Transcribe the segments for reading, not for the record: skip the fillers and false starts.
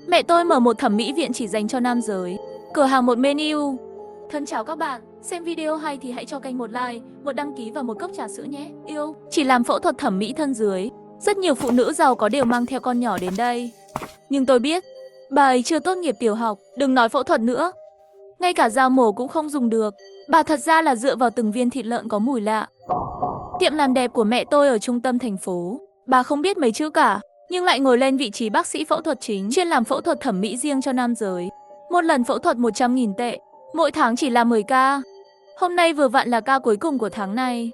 Mẹ tôi mở một thẩm mỹ viện chỉ dành cho nam giới. Cửa hàng một menu. Thân chào các bạn, xem video hay thì hãy cho kênh một like, một đăng ký và một cốc trà sữa nhé. Yêu, chỉ làm phẫu thuật thẩm mỹ thân dưới. Rất nhiều phụ nữ giàu có đều mang theo con nhỏ đến đây. Nhưng tôi biết, bà ấy chưa tốt nghiệp tiểu học, đừng nói phẫu thuật nữa. Ngay cả dao mổ cũng không dùng được. Bà thật ra là dựa vào từng viên thịt lợn có mùi lạ. Tiệm làm đẹp của mẹ tôi ở trung tâm thành phố. Bà không biết mấy chữ cả, nhưng lại ngồi lên vị trí bác sĩ phẫu thuật chính, chuyên làm phẫu thuật thẩm mỹ riêng cho nam giới. Một lần phẫu thuật 100.000 tệ, mỗi tháng chỉ làm 10 ca. Hôm nay vừa vặn là ca cuối cùng của tháng này.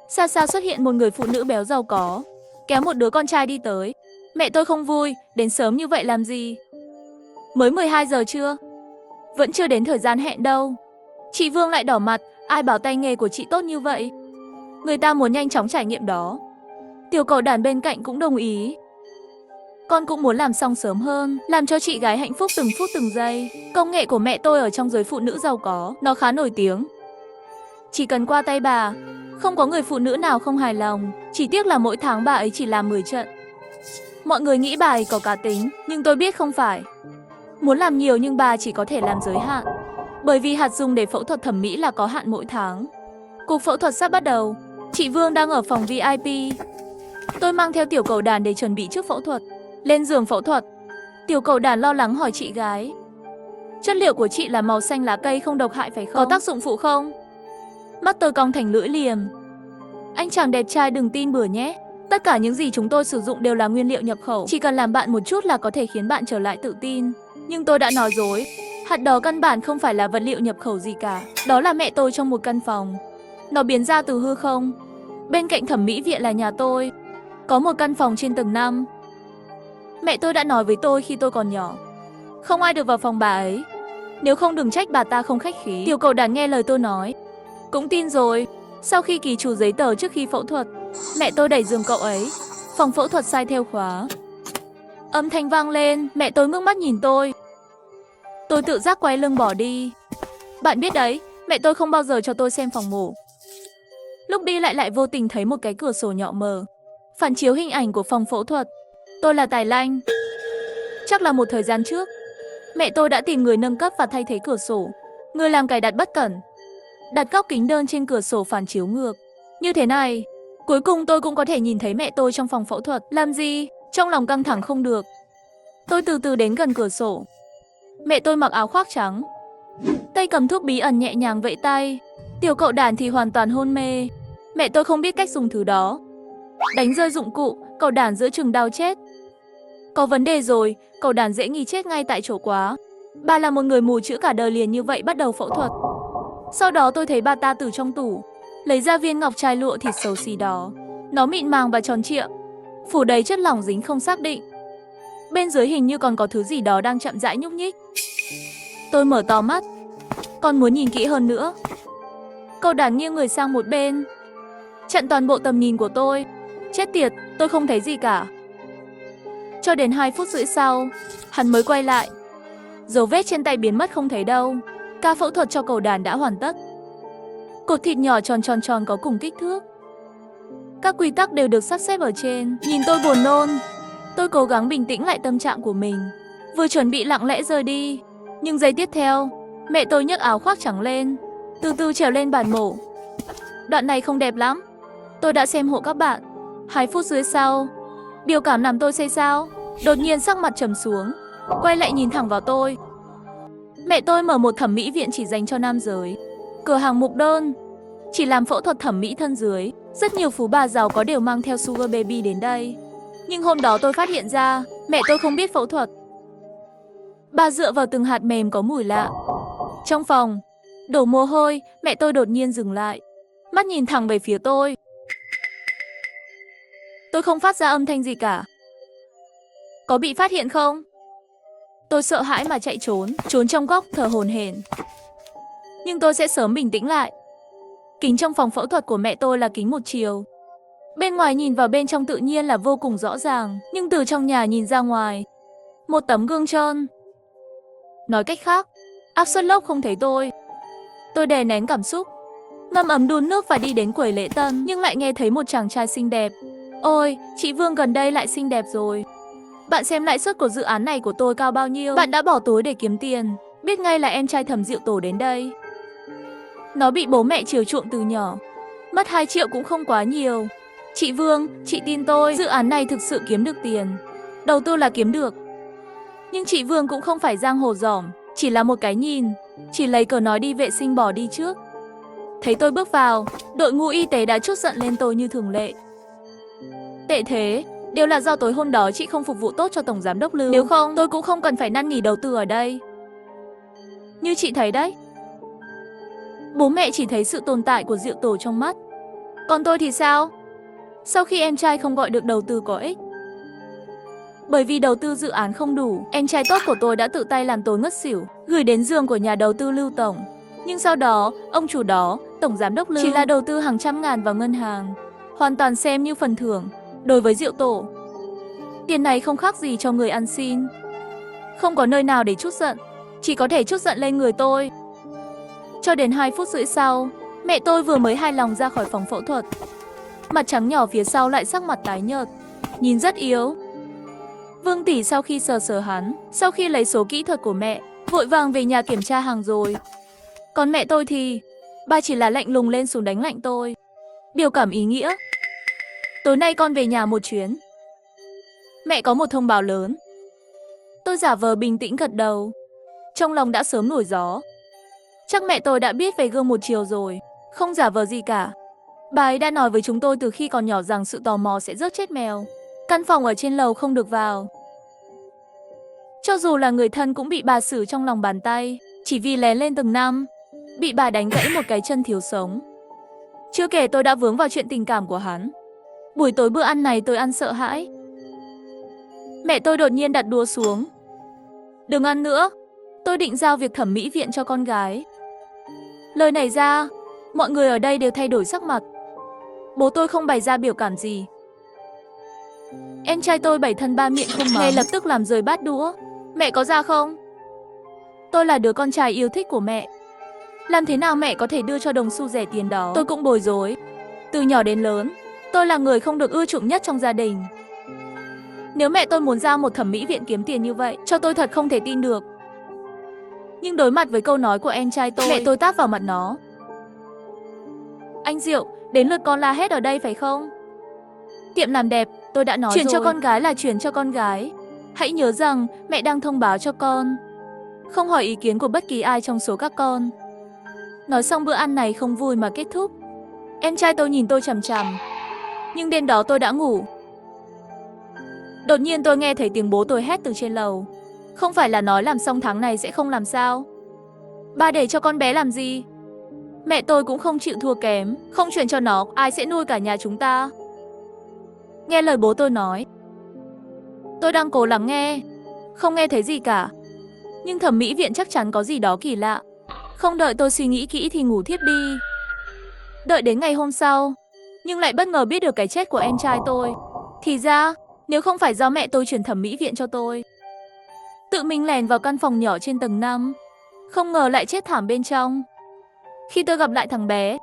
Xa xa xuất hiện một người phụ nữ béo giàu có, kéo một đứa con trai đi tới. Mẹ tôi không vui, đến sớm như vậy làm gì? Mới 12 giờ chưa? Vẫn chưa đến thời gian hẹn đâu. Chị Vương lại đỏ mặt, ai bảo tay nghề của chị tốt như vậy? Người ta muốn nhanh chóng trải nghiệm đó. Tiểu cậu đàn bên cạnh cũng đồng ý. Con cũng muốn làm xong sớm hơn, làm cho chị gái hạnh phúc từng phút từng giây. Công nghệ của mẹ tôi ở trong giới phụ nữ giàu có, nó khá nổi tiếng. Chỉ cần qua tay bà, không có người phụ nữ nào không hài lòng. Chỉ tiếc là mỗi tháng bà ấy chỉ làm 10 trận. Mọi người nghĩ bà ấy có cá tính, nhưng tôi biết không phải. Muốn làm nhiều nhưng bà chỉ có thể làm giới hạn. Bởi vì hạt dùng để phẫu thuật thẩm mỹ là có hạn mỗi tháng. Cuộc phẫu thuật sắp bắt đầu. Chị Vương đang ở phòng VIP. Tôi mang theo tiểu cầu đàn để chuẩn bị trước phẫu thuật. Lên giường phẫu thuật, tiểu cầu đàn lo lắng hỏi chị gái. Chất liệu của chị là màu xanh lá cây không độc hại phải không? Có tác dụng phụ không? Mắt tôi cong thành lưỡi liềm. Anh chàng đẹp trai đừng tin bừa nhé. Tất cả những gì chúng tôi sử dụng đều là nguyên liệu nhập khẩu. Chỉ cần làm bạn một chút là có thể khiến bạn trở lại tự tin. Nhưng tôi đã nói dối. Hạt đó căn bản không phải là vật liệu nhập khẩu gì cả. Đó là mẹ tôi trong một căn phòng. Nó biến ra từ hư không. Bên cạnh thẩm mỹ viện là nhà tôi. Có một căn phòng trên tầng 5. Mẹ tôi đã nói với tôi khi tôi còn nhỏ, không ai được vào phòng bà ấy. Nếu không đừng trách bà ta không khách khí. Tiểu cầu đàn nghe lời tôi nói, cũng tin rồi. Sau khi ký chủ giấy tờ trước khi phẫu thuật, mẹ tôi đẩy giường cậu ấy. Phòng phẫu thuật sai theo khóa. Âm thanh vang lên, mẹ tôi ngước mắt nhìn tôi. Tôi tự giác quay lưng bỏ đi. Bạn biết đấy, mẹ tôi không bao giờ cho tôi xem phòng mổ. Lúc đi lại vô tình thấy một cái cửa sổ nhỏ mờ, phản chiếu hình ảnh của phòng phẫu thuật. Tôi là Tài Lanh. Chắc là một thời gian trước, mẹ tôi đã tìm người nâng cấp và thay thế cửa sổ. Người làm cài đặt bất cẩn, đặt góc kính đơn trên cửa sổ phản chiếu ngược. Như thế này, cuối cùng tôi cũng có thể nhìn thấy mẹ tôi trong phòng phẫu thuật. Làm gì? Trong lòng căng thẳng không được. Tôi từ từ đến gần cửa sổ. Mẹ tôi mặc áo khoác trắng, tay cầm thuốc bí ẩn nhẹ nhàng vẫy tay. Tiểu cậu đàn thì hoàn toàn hôn mê. Mẹ tôi không biết cách dùng thứ đó. Đánh rơi dụng cụ, cậu đàn giữa chừng đau chết. Có vấn đề rồi, cậu đàn dễ nghi chết ngay tại chỗ quá. Bà là một người mù chữ cả đời liền như vậy bắt đầu phẫu thuật. Sau đó tôi thấy bà ta từ trong tủ lấy ra viên ngọc trai lụa thịt xấu xí đó. Nó mịn màng và tròn trịa, phủ đầy chất lỏng dính không xác định. Bên dưới hình như còn có thứ gì đó đang chậm rãi nhúc nhích. Tôi mở to mắt, còn muốn nhìn kỹ hơn nữa. Cậu đàn nghiêng người sang một bên, chặn toàn bộ tầm nhìn của tôi. Chết tiệt, tôi không thấy gì cả. Cho đến 2 phút rưỡi sau, hắn mới quay lại. Dấu vết trên tay biến mất không thấy đâu. Ca phẫu thuật cho cầu đàn đã hoàn tất. Cột thịt nhỏ tròn có cùng kích thước. Các quy tắc đều được sắp xếp ở trên. Nhìn tôi buồn nôn. Tôi cố gắng bình tĩnh lại tâm trạng của mình, vừa chuẩn bị lặng lẽ rời đi. Nhưng giây tiếp theo, mẹ tôi nhấc áo khoác trắng lên, từ từ trèo lên bàn mổ. Đoạn này không đẹp lắm. Tôi đã xem hộ các bạn. 2 phút dưới sau, biểu cảm làm tôi xây xao. Đột nhiên sắc mặt trầm xuống, quay lại nhìn thẳng vào tôi. Mẹ tôi mở một thẩm mỹ viện chỉ dành cho nam giới. Cửa hàng mục đơn, chỉ làm phẫu thuật thẩm mỹ thân dưới. Rất nhiều phú bà giàu có đều mang theo Sugar Baby đến đây. Nhưng hôm đó tôi phát hiện ra, mẹ tôi không biết phẫu thuật. Bà dựa vào từng hạt mềm có mùi lạ. Trong phòng, đổ mồ hôi, mẹ tôi đột nhiên dừng lại, mắt nhìn thẳng về phía tôi. Tôi không phát ra âm thanh gì cả. Có bị phát hiện không? Tôi sợ hãi mà chạy trốn trong góc thở hổn hển. Nhưng tôi sẽ sớm bình tĩnh lại. Kính trong phòng phẫu thuật của mẹ tôi là kính một chiều. Bên ngoài nhìn vào bên trong tự nhiên là vô cùng rõ ràng, nhưng từ trong nhà nhìn ra ngoài, một tấm gương trơn. Nói cách khác, áp suất lốc không thấy tôi. Tôi đè nén cảm xúc, ngâm ấm đun nước và đi đến quầy lễ tân, nhưng lại nghe thấy một chàng trai xinh đẹp. Ôi, chị Vương gần đây lại xinh đẹp rồi. Bạn xem lãi suất của dự án này của tôi cao bao nhiêu. Bạn đã bỏ túi để kiếm tiền. Biết ngay là em trai Thẩm Diệu Tổ đến đây. Nó bị bố mẹ chiều chuộng từ nhỏ. Mất 2 triệu cũng không quá nhiều. Chị Vương, chị tin tôi, dự án này thực sự kiếm được tiền. Đầu tư là kiếm được. Nhưng chị Vương cũng không phải giang hồ dỏm, chỉ là một cái nhìn. Chỉ lấy cờ nói đi vệ sinh bỏ đi trước. Thấy tôi bước vào, đội ngũ y tế đã trút giận lên tôi như thường lệ. Tệ thế, đều là do tối hôm đó chị không phục vụ tốt cho Tổng Giám đốc Lưu. Nếu không, tôi cũng không cần phải năn nỉ đầu tư ở đây. Như chị thấy đấy, bố mẹ chỉ thấy sự tồn tại của Diệu Tổ trong mắt. Còn tôi thì sao? Sau khi em trai không gọi được đầu tư có ích, bởi vì đầu tư dự án không đủ, em trai tốt của tôi đã tự tay làm tôi ngất xỉu, gửi đến giường của nhà đầu tư Lưu Tổng. Nhưng sau đó, ông chủ đó, Tổng Giám đốc Lưu, chỉ là đầu tư hàng trăm ngàn vào ngân hàng, hoàn toàn xem như phần thưởng. Đối với Diệu Tổ, tiền này không khác gì cho người ăn xin. Không có nơi nào để trút giận, chỉ có thể trút giận lên người tôi. Cho đến 2 phút rưỡi sau, mẹ tôi vừa mới hài lòng ra khỏi phòng phẫu thuật. Mặt trắng nhỏ phía sau lại sắc mặt tái nhợt, nhìn rất yếu. Vương tỷ sau khi sờ hắn, sau khi lấy số kỹ thuật của mẹ, vội vàng về nhà kiểm tra hàng rồi. Còn mẹ tôi thì, bà chỉ là lạnh lùng lên xuống đánh lạnh tôi. Biểu cảm ý nghĩa. Tối nay con về nhà một chuyến. Mẹ có một thông báo lớn. Tôi giả vờ bình tĩnh gật đầu. Trong lòng đã sớm nổi gió. Chắc mẹ tôi đã biết về gương một chiều rồi. Không giả vờ gì cả. Bà ấy đã nói với chúng tôi từ khi còn nhỏ rằng sự tò mò sẽ rước chết mèo. Căn phòng ở trên lầu không được vào. Cho dù là người thân cũng bị bà xử trong lòng bàn tay. Chỉ vì lén lên tầng 5. Bị bà đánh gãy một cái chân thiếu sống. Chưa kể tôi đã vướng vào chuyện tình cảm của hắn. Buổi tối bữa ăn này tôi ăn sợ hãi. Mẹ tôi đột nhiên đặt đũa xuống. Đừng ăn nữa. Tôi định giao việc thẩm mỹ viện cho con gái. Lời này ra, mọi người ở đây đều thay đổi sắc mặt. Bố tôi không bày ra biểu cảm gì. Em trai tôi bảy thân ba miệng không mắng, ngay lập tức làm rơi bát đũa. Mẹ có ra không? Tôi là đứa con trai yêu thích của mẹ. Làm thế nào mẹ có thể đưa cho đồng xu rẻ tiền đó? Tôi cũng bối rối. Từ nhỏ đến lớn, tôi là người không được ưa chuộng nhất trong gia đình. Nếu mẹ tôi muốn giao một thẩm mỹ viện kiếm tiền như vậy, cho tôi thật không thể tin được. Nhưng đối mặt với câu nói của em trai tôi, mẹ tôi tát vào mặt nó. Anh Diệu, đến lượt con la hét ở đây phải không? Tiệm làm đẹp, tôi đã nói rồi. Chuyển cho con gái là chuyển cho con gái. Hãy nhớ rằng mẹ đang thông báo cho con. Không hỏi ý kiến của bất kỳ ai trong số các con. Nói xong bữa ăn này không vui mà kết thúc. Em trai tôi nhìn tôi chằm chằm. Nhưng đêm đó tôi đã ngủ. Đột nhiên tôi nghe thấy tiếng bố tôi hét từ trên lầu. Không phải là nói làm xong tháng này sẽ không làm sao? Ba để cho con bé làm gì? Mẹ tôi cũng không chịu thua kém. Không chuyển cho nó, ai sẽ nuôi cả nhà chúng ta? Nghe lời bố tôi nói. Tôi đang cố lắng nghe. Không nghe thấy gì cả. Nhưng thẩm mỹ viện chắc chắn có gì đó kỳ lạ. Không đợi tôi suy nghĩ kỹ thì ngủ thiếp đi. Đợi đến ngày hôm sau, nhưng lại bất ngờ biết được cái chết của em trai tôi. Thì ra, nếu không phải do mẹ tôi chuyển thẩm mỹ viện cho tôi, tự mình lèn vào căn phòng nhỏ trên tầng 5, không ngờ lại chết thảm bên trong. Khi tôi gặp lại thằng bé,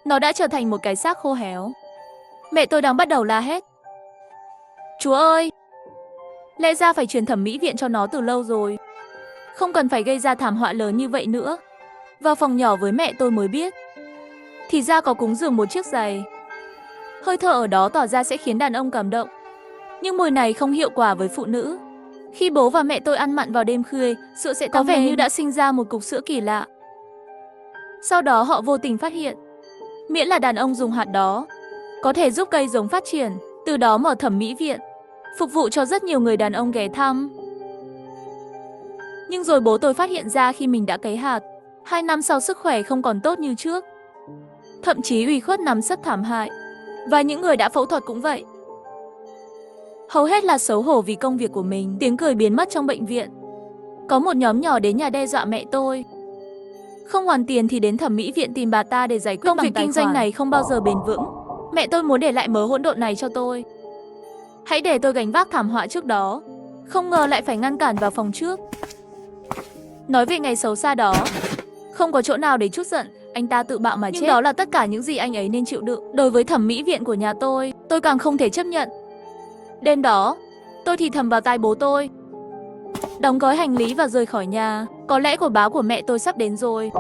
nó đã trở thành một cái xác khô héo. Mẹ tôi đang bắt đầu la hét. Chúa ơi! Lẽ ra phải chuyển thẩm mỹ viện cho nó từ lâu rồi. Không cần phải gây ra thảm họa lớn như vậy nữa. Vào phòng nhỏ với mẹ tôi mới biết, thì ra có cúng dường một chiếc giày. Hơi thở ở đó tỏ ra sẽ khiến đàn ông cảm động. Nhưng mùi này không hiệu quả với phụ nữ. Khi bố và mẹ tôi ăn mặn vào đêm khuya, sữa sẽ có vẻ như đã sinh ra một cục sữa kỳ lạ. Sau đó họ vô tình phát hiện, miễn là đàn ông dùng hạt đó, có thể giúp cây giống phát triển, từ đó mở thẩm mỹ viện, phục vụ cho rất nhiều người đàn ông ghé thăm. Nhưng rồi bố tôi phát hiện ra khi mình đã cấy hạt, 2 năm sau sức khỏe không còn tốt như trước. Thậm chí ủy khuất nằm sấp thảm hại. Và những người đã phẫu thuật cũng vậy. Hầu hết là xấu hổ vì công việc của mình, tiếng cười biến mất trong bệnh viện. Có một nhóm nhỏ đến nhà đe dọa mẹ tôi. Không hoàn tiền thì đến thẩm mỹ viện tìm bà ta để giải quyết bằng tài khoản. Công việc kinh doanh này không bao giờ bền vững. Mẹ tôi muốn để lại mớ hỗn độn này cho tôi. Hãy để tôi gánh vác thảm họa trước đó. Không ngờ lại phải ngăn cản vào phòng trước. Nói về ngày xấu xa đó, không có chỗ nào để trút giận, anh ta tự bạo mà chết. Nhưng đó là tất cả những gì anh ấy nên chịu đựng. Đối với thẩm mỹ viện của nhà tôi càng không thể chấp nhận. Đêm đó, Tôi thì thầm vào tai bố tôi. Đóng gói hành lý và rời khỏi nhà. Có lẽ cuộc báo của mẹ tôi sắp đến rồi.